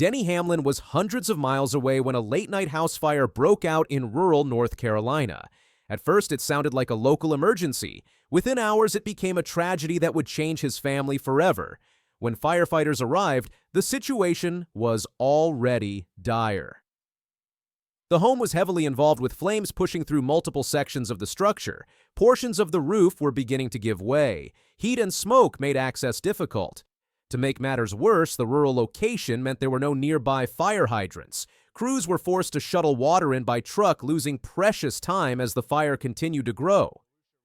Denny Hamlin was hundreds of miles away when a late-night house fire broke out in rural North Carolina. At first, it sounded like a local emergency. Within hours, it became a tragedy that would change his family forever. When firefighters arrived, the situation was already dire. The home was heavily involved with flames pushing through multiple sections of the structure. Portions of the roof were beginning to give way. Heat and smoke made access difficult. To make matters worse, the rural location meant there were no nearby fire hydrants. Crews were forced to shuttle water in by truck, losing precious time as the fire continued to grow.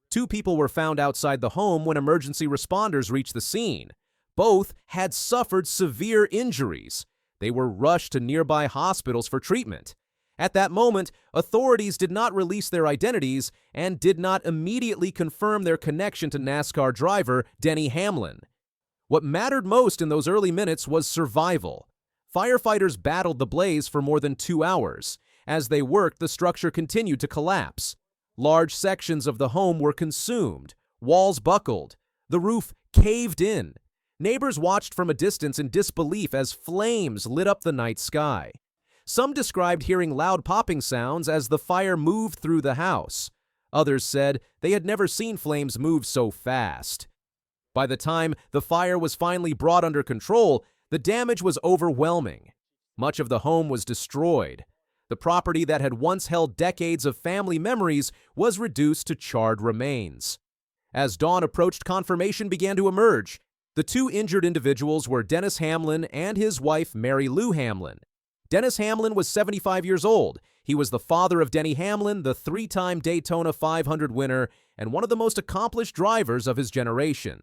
2 people were found outside the home when emergency responders reached the scene. Both had suffered severe injuries. They were rushed to nearby hospitals for treatment. At that moment, authorities did not release their identities and did not immediately confirm their connection to NASCAR driver Denny Hamlin. What mattered most in those early minutes was survival. Firefighters battled the blaze for more than 2 hours. As they worked, the structure continued to collapse. Large sections of the home were consumed. Walls buckled. The roof caved in. Neighbors watched from a distance in disbelief as flames lit up the night sky. Some described hearing loud popping sounds as the fire moved through the house. Others said they had never seen flames move so fast. By the time the fire was finally brought under control, the damage was overwhelming. Much of the home was destroyed. The property that had once held decades of family memories was reduced to charred remains. As dawn approached, confirmation began to emerge. The 2 injured individuals were Dennis Hamlin and his wife, Lou Hamlin. Dennis Hamlin was 75 years old. He was the father of Denny Hamlin, the 3-time Daytona 500 winner and one of the most accomplished drivers of his generation.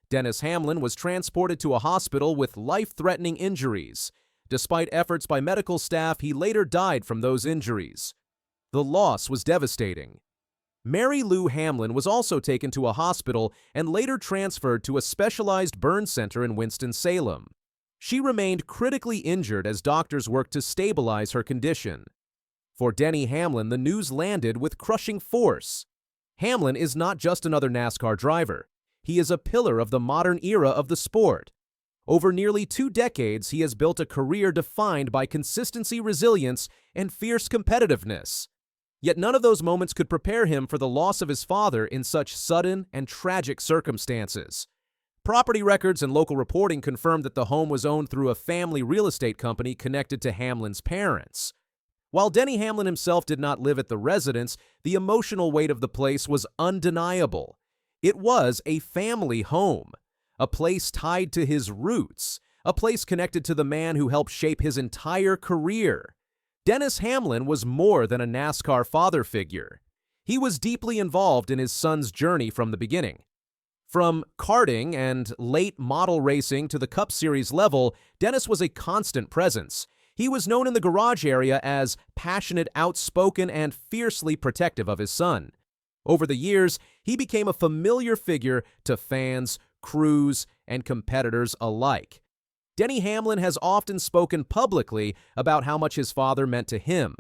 Dennis Hamlin was transported to a hospital with life-threatening injuries. Despite efforts by medical staff, he later died from those injuries. The loss was devastating. Lou Hamlin was also taken to a hospital and later transferred to a specialized burn center in Winston-Salem. She remained critically injured as doctors worked to stabilize her condition. For Denny Hamlin, the news landed with crushing force. Hamlin is not just another NASCAR driver. He is a pillar of the modern era of the sport. Over nearly 2 decades, he has built a career defined by consistency, resilience, and fierce competitiveness. Yet none of those moments could prepare him for the loss of his father in such sudden and tragic circumstances. Property records and local reporting confirmed that the home was owned through a family real estate company connected to Hamlin's parents. While Denny Hamlin himself did not live at the residence, the emotional weight of the place was undeniable. It was a family home, a place tied to his roots, a place connected to the man who helped shape his entire career. Dennis Hamlin was more than a NASCAR father figure. He was deeply involved in his son's journey from the beginning. From karting and late model racing to the Cup Series level, Dennis was a constant presence. He was known in the garage area as passionate, outspoken, and fiercely protective of his son. Over the years, he became a familiar figure to fans, crews, and competitors alike. Denny Hamlin has often spoken publicly about how much his father meant to him.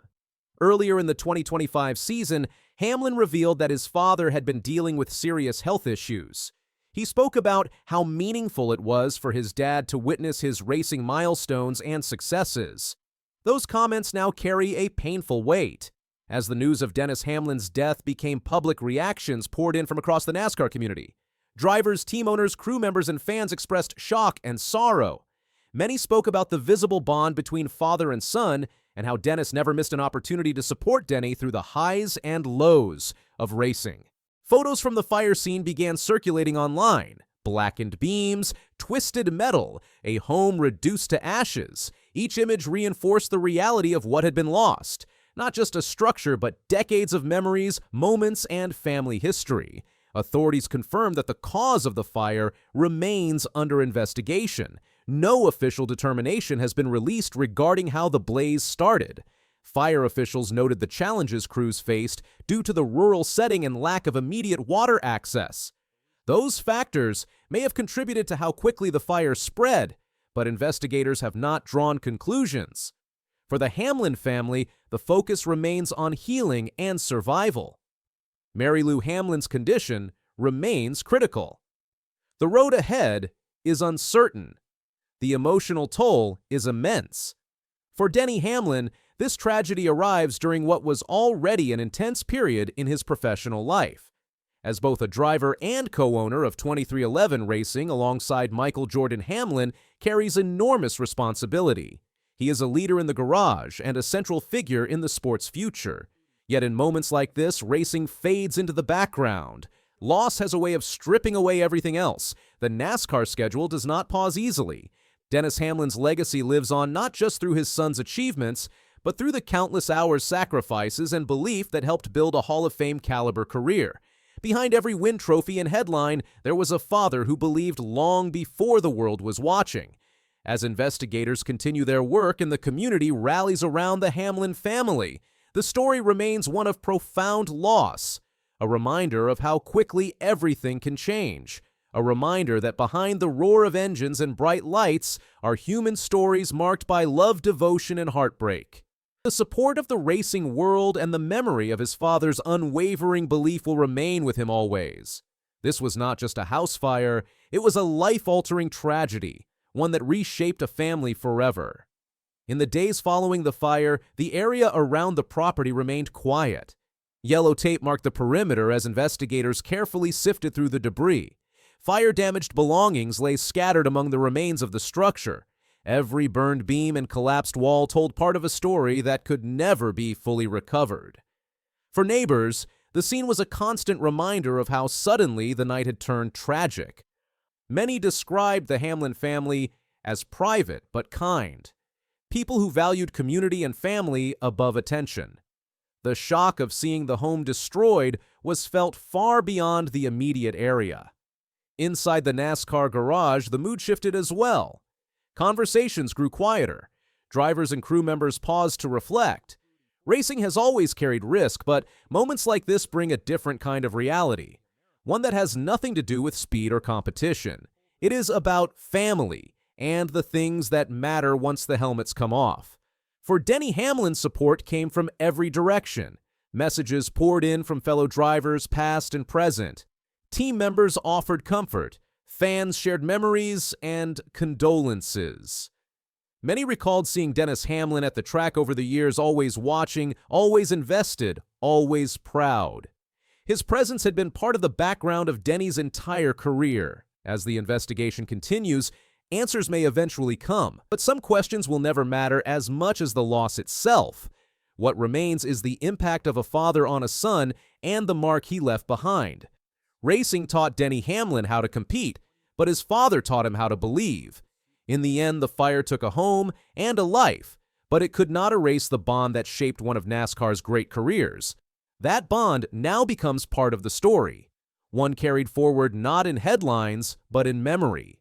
Earlier in the 2025 season, Hamlin revealed that his father had been dealing with serious health issues. He spoke about how meaningful it was for his dad to witness his racing milestones and successes. Those comments now carry a painful weight. As the news of Dennis Hamlin's death became public, reactions poured in from across the NASCAR community. Drivers, team owners, crew members, and fans expressed shock and sorrow. Many spoke about the visible bond between father and son and how Dennis never missed an opportunity to support Denny through the highs and lows of racing. Photos from the fire scene began circulating online. Blackened beams, twisted metal, a home reduced to ashes. Each image reinforced the reality of what had been lost. Not just a structure, but decades of memories, moments, and family history. Authorities confirmed that the cause of the fire remains under investigation. No official determination has been released regarding how the blaze started. Fire officials noted the challenges crews faced due to the rural setting and lack of immediate water access. Those factors may have contributed to how quickly the fire spread, but investigators have not drawn conclusions. For the Hamlin family, the focus remains on healing and survival. Lou Hamlin's condition remains critical. The road ahead is uncertain. The emotional toll is immense. For Denny Hamlin, this tragedy arrives during what was already an intense period in his professional life. As both a driver and co-owner of 23XI Racing alongside Michael Jordan Hamlin carries enormous responsibility. He is a leader in the garage and a central figure in the sport's future. Yet in moments like this, racing fades into the background. Loss has a way of stripping away everything else. The NASCAR schedule does not pause easily. Dennis Hamlin's legacy lives on not just through his son's achievements, but through the countless hours, sacrifices, and belief that helped build a Hall of Fame caliber career. Behind every win trophy and headline, there was a father who believed long before the world was watching. As investigators continue their work and the community rallies around the Hamlin family, the story remains one of profound loss, a reminder of how quickly everything can change, a reminder that behind the roar of engines and bright lights are human stories marked by love, devotion, and heartbreak. The support of the racing world and the memory of his father's unwavering belief will remain with him always. This was not just a house fire, it was a life-altering tragedy, one that reshaped a family forever. In the days following the fire, the area around the property remained quiet. Yellow tape marked the perimeter as investigators carefully sifted through the debris. Fire-damaged belongings lay scattered among the remains of the structure. Every burned beam and collapsed wall told part of a story that could never be fully recovered. For neighbors, the scene was a constant reminder of how suddenly the night had turned tragic. Many described the Hamlin family as private but kind, people who valued community and family above attention. The shock of seeing the home destroyed was felt far beyond the immediate area. Inside the NASCAR garage, the mood shifted as well. Conversations grew quieter. Drivers and crew members paused to reflect. Racing has always carried risk, but moments like this bring a different kind of reality, one that has nothing to do with speed or competition. It is about family and the things that matter once the helmets come off. For Denny Hamlin, support came from every direction. Messages poured in from fellow drivers, past and present. Team members offered comfort. Fans shared memories and condolences. Many recalled seeing Dennis Hamlin at the track over the years, always watching, always invested, always proud. His presence had been part of the background of Denny's entire career. As the investigation continues, answers may eventually come, but some questions will never matter as much as the loss itself. What remains is the impact of a father on a son and the mark he left behind. Racing taught Denny Hamlin how to compete, but his father taught him how to believe. In the end, the fire took a home and a life, but it could not erase the bond that shaped one of NASCAR's great careers. That bond now becomes part of the story, one carried forward not in headlines, but in memory.